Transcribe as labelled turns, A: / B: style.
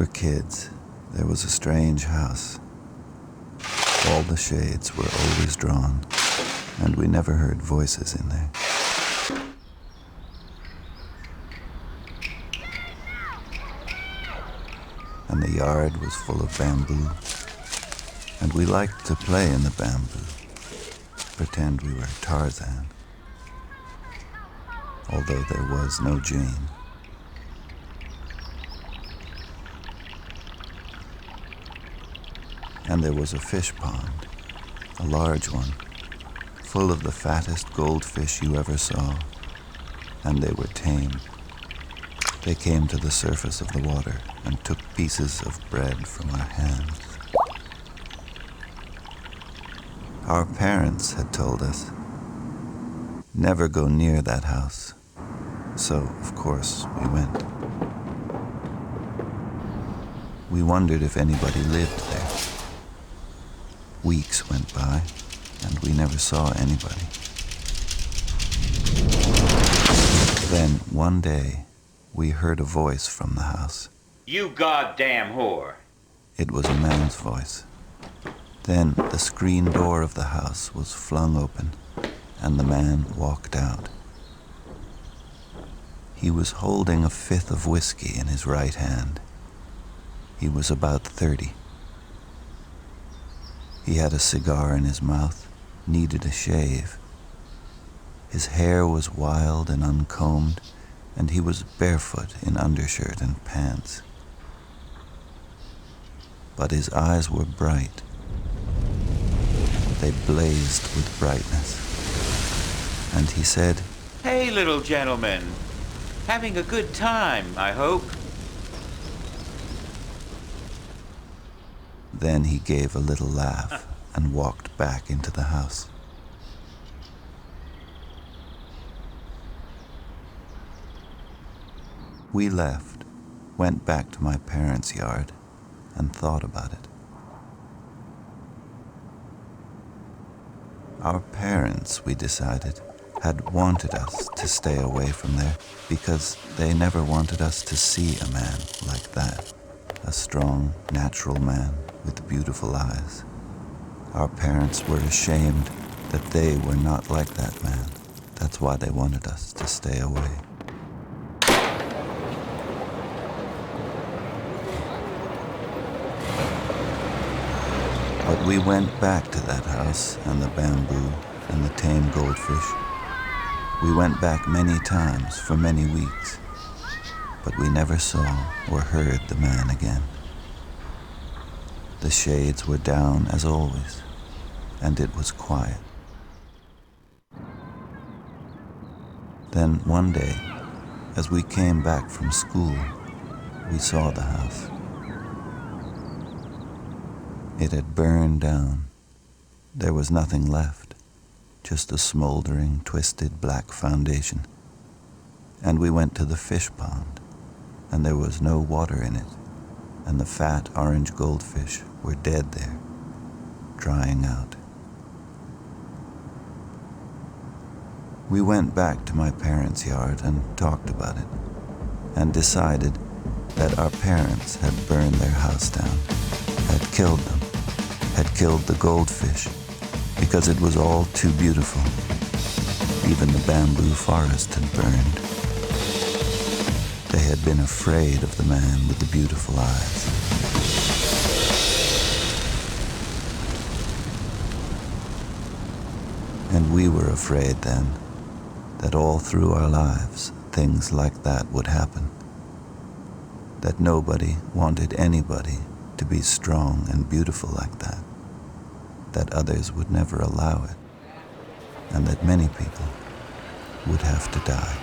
A: were kids, there was a strange house. All the shades were always drawn, and we never heard voices in there. And the yard was full of bamboo, and we liked to play in the bamboo, pretend we were Tarzan, although there was no Jane. And there was a fish pond, a large one, full of the fattest goldfish you ever saw, and they were tame. They came to the surface of the water and took pieces of bread from our hands. Our parents had told us, never go near that house. So, of course, we went. We wondered if anybody lived there. Weeks went by, and we never saw anybody. Then, one day, we heard a voice from the house.
B: You goddamn whore.
A: It was a man's voice. Then the screen door of the house was flung open, and the man walked out. He was holding a fifth of whiskey in his right hand. He was about 30. He had a cigar in his mouth, needed a shave. His hair was wild and uncombed, and he was barefoot in undershirt and pants. But his eyes were bright. They blazed with brightness. And he said,
B: Hey, little gentleman. Having a good time, I hope.
A: Then he gave a little laugh and walked back into the house. We left, went back to my parents' yard, and thought about it. Our parents, we decided, had wanted us to stay away from there because they never wanted us to see a man like that, a strong, natural man with beautiful eyes. Our parents were ashamed that they were not like that man. That's why they wanted us to stay away. But we went back to that house and the bamboo and the tame goldfish. We went back many times for many weeks, but we never saw or heard the man again. The shades were down as always, and it was quiet. Then one day, as we came back from school, we saw the house. It had burned down. There was nothing left, just a smoldering, twisted black foundation. And we went to the fish pond, and there was no water in it, and the fat orange goldfish were dead there, drying out. We went back to my parents' yard and talked about it, and decided that our parents had burned their house down, had killed them, had killed the goldfish, because it was all too beautiful. Even the bamboo forest had burned. They had been afraid of the man with the beautiful eyes. And we were afraid then that all through our lives things like that would happen. That nobody wanted anybody to be strong and beautiful like that. That others would never allow it. And that many people would have to die.